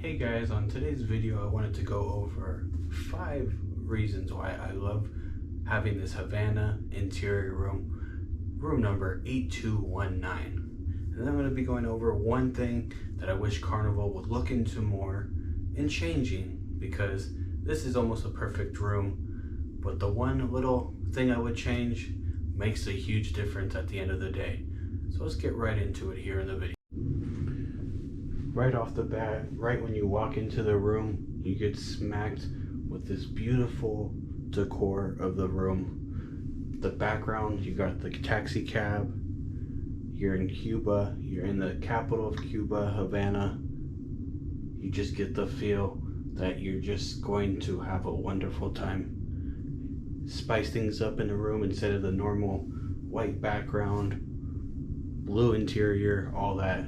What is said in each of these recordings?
Hey guys, on today's video I wanted to go over 5 reasons why I love having this Havana interior room number 8219. And then I'm going to be going over one thing that I wish Carnival would look into more and changing, because this is almost a perfect room, but the one little thing I would change makes a huge difference at the end of the day. So let's get right into it here in the video. Right off the bat, right when you walk into the room, you get smacked with this beautiful decor of the room. The background, you got the taxi cab. You're in Cuba, you're in the capital of Cuba, Havana. You just get the feel that you're just going to have a wonderful time. Spice things up in the room instead of the normal white background, blue interior, all that.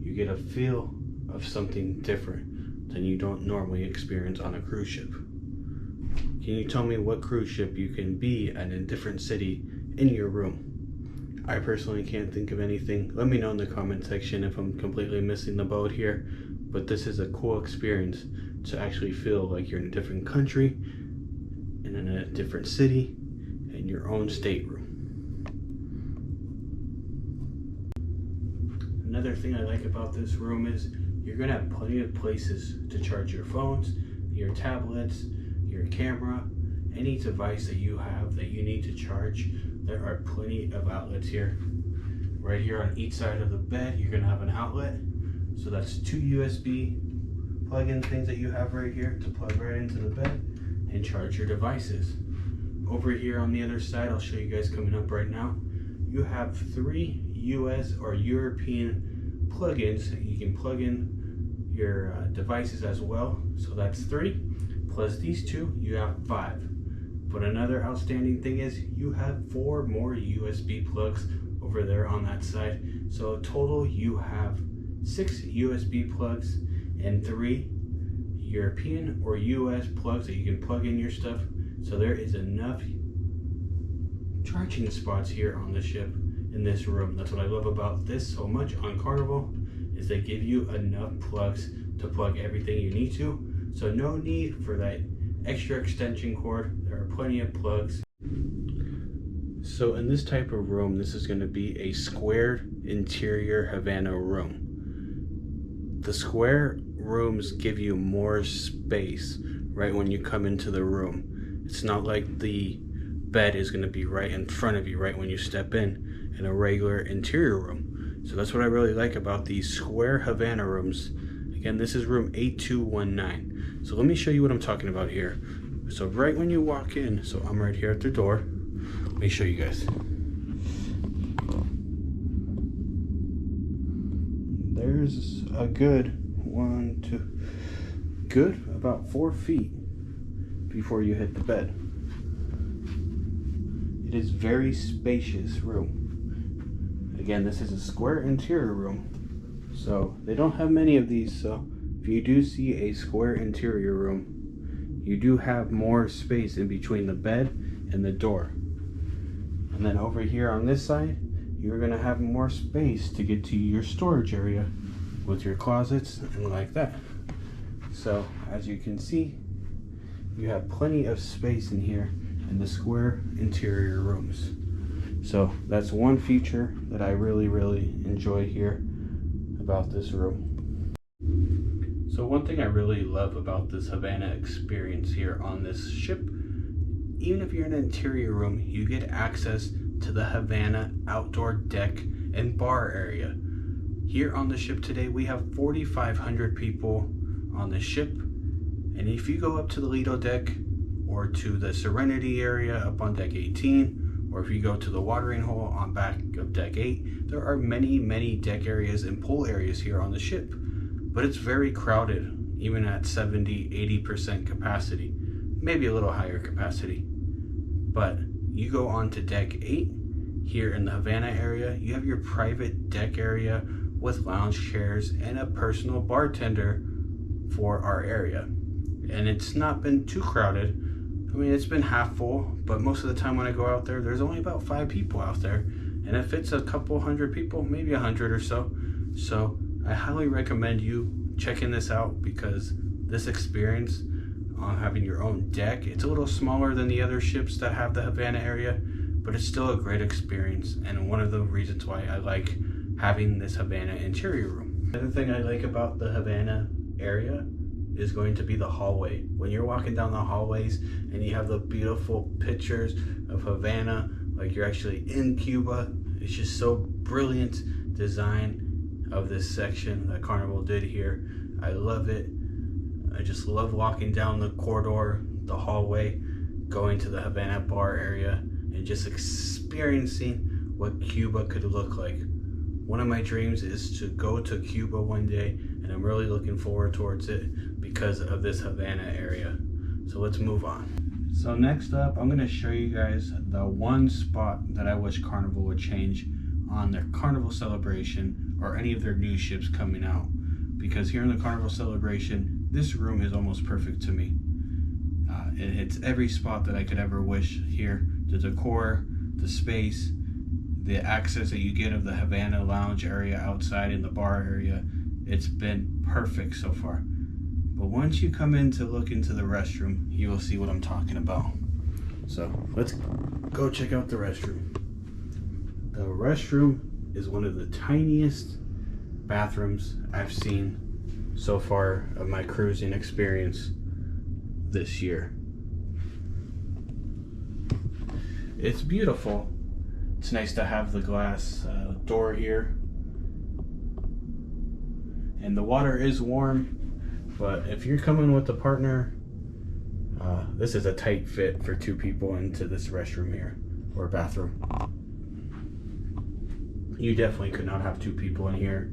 You get a feel of something different than you don't normally experience on a cruise ship. Can you tell me what cruise ship you can be at a different city in your room? I personally can't think of anything. Let me know in the comment section if I'm completely missing the boat here, but this is a cool experience to actually feel like you're in a different country and in a different city in your own stateroom. Another thing I like about this room is you're gonna have plenty of places to charge your phones, your tablets, your camera, any device that you have that you need to charge. There are plenty of outlets here. Right here on each side of the bed, you're gonna have an outlet. So that's 2 USB plug-in things that you have right here to plug right into the bed and charge your devices. Over here on the other side, I'll show you guys coming up right now, you have 3 US or European plugins. You can plug in your devices as well. So that's 3 plus these 2, you have 5. But another outstanding thing is you have 4 more USB plugs over there on that side. So total you have 6 USB plugs and 3 European or US plugs that you can plug in your stuff. So there is enough charging spots here on the ship in this room. That's what I love about this so much on Carnival, is they give you enough plugs to plug everything you need to. So no need for that extra extension cord. There are plenty of plugs. So in this type of room, this is going to be a squared interior Havana room. The square rooms give you more space right when you come into the room. It's not like the bed is going to be right in front of you right when you step in a regular interior room. So that's what I really like about these square Havana rooms. Again, this is room 8219. So let me show you what I'm talking about here. So right when you walk in, so I'm right here at the door. Let me show you guys. There's a good about 4 feet before you hit the bed. It is very spacious room. Again, this is a square interior room, so they don't have many of these. So if you do see a square interior room, you do have more space in between the bed and the door. And then over here on this side, you're gonna have more space to get to your storage area with your closets and like that. So as you can see, you have plenty of space in here in the square interior rooms. So that's one feature that I really enjoy here about this room. So one thing I really love about this Havana experience here on this ship, even if you're in an interior room, you get access to the Havana outdoor deck and bar area. Here on the ship today, we have 4,500 people on the ship. And if you go up to the Lido deck or to the Serenity area up on deck 18, or if you go to the watering hole on back of deck 8, there are many deck areas and pool areas here on the ship. But it's very crowded, even at 70-80% capacity, maybe a little higher capacity. But you go on to deck 8 here in the Havana area, you have your private deck area with lounge chairs and a personal bartender for our area. And it's not been too crowded. I mean, it's been half full, but most of the time when I go out there, there's only about 5 people out there. And if it's a couple hundred people, maybe 100 or so. So I highly recommend you checking this out because this experience on having your own deck, it's a little smaller than the other ships that have the Havana area, but it's still a great experience, and one of the reasons why I like having this Havana interior room. Another thing I like about the Havana area is going to be the hallway. When you're walking down the hallways and you have the beautiful pictures of Havana, like you're actually in Cuba, it's just so brilliant design of this section that Carnival did here. I love it. I just love walking down the corridor, the hallway, going to the Havana bar area, and just experiencing what Cuba could look like. One of my dreams is to go to Cuba one day, and I'm really looking forward towards it because of this Havana area. So let's move on. So next up, I'm gonna show you guys the one spot that I wish Carnival would change on their Carnival Celebration or any of their new ships coming out. Because here in the Carnival Celebration, this room is almost perfect to me. It hits every spot that I could ever wish here. The decor, the space, the access that you get of the Havana lounge area outside in the bar area. It's been perfect so far. But once you come in to look into the restroom, you will see what I'm talking about. So let's go check out the restroom. The restroom is one of the tiniest bathrooms I've seen so far of my cruising experience this year. It's beautiful. It's nice to have the glass door here. And the water is warm, but if you're coming with a partner, this is a tight fit for 2 people into this restroom here, or bathroom. You definitely could not have 2 people in here,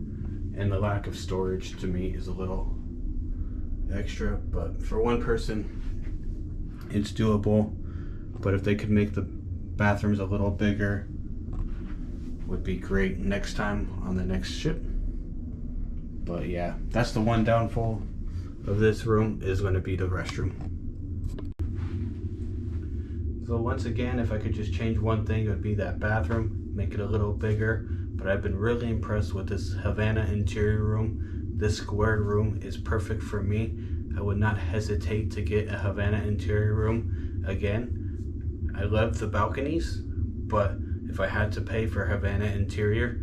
and the lack of storage to me is a little extra, but for 1 person, it's doable. But if they could make the bathrooms a little bigger, would be great next time on the next ship. But yeah, that's the one downfall of this room, is going to be the restroom. So once again, if I could just change one thing, it would be that bathroom, make it a little bigger. But I've been really impressed with this Havana interior room. This square room is perfect for me. I would not hesitate to get a Havana interior room again. I love the balconies, but if I had to pay for Havana interior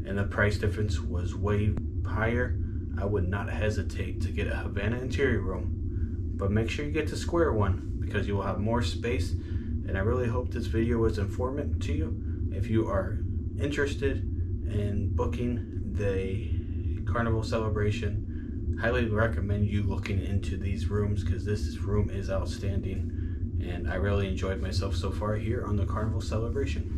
and the price difference was way higher, I would not hesitate to get a Havana interior room. But make sure you get the square one because you will have more space. And I really hope this video was informative to you. If you are interested in booking the Carnival Celebration, highly recommend you looking into these rooms because this room is outstanding. And I really enjoyed myself so far here on the Carnival Celebration.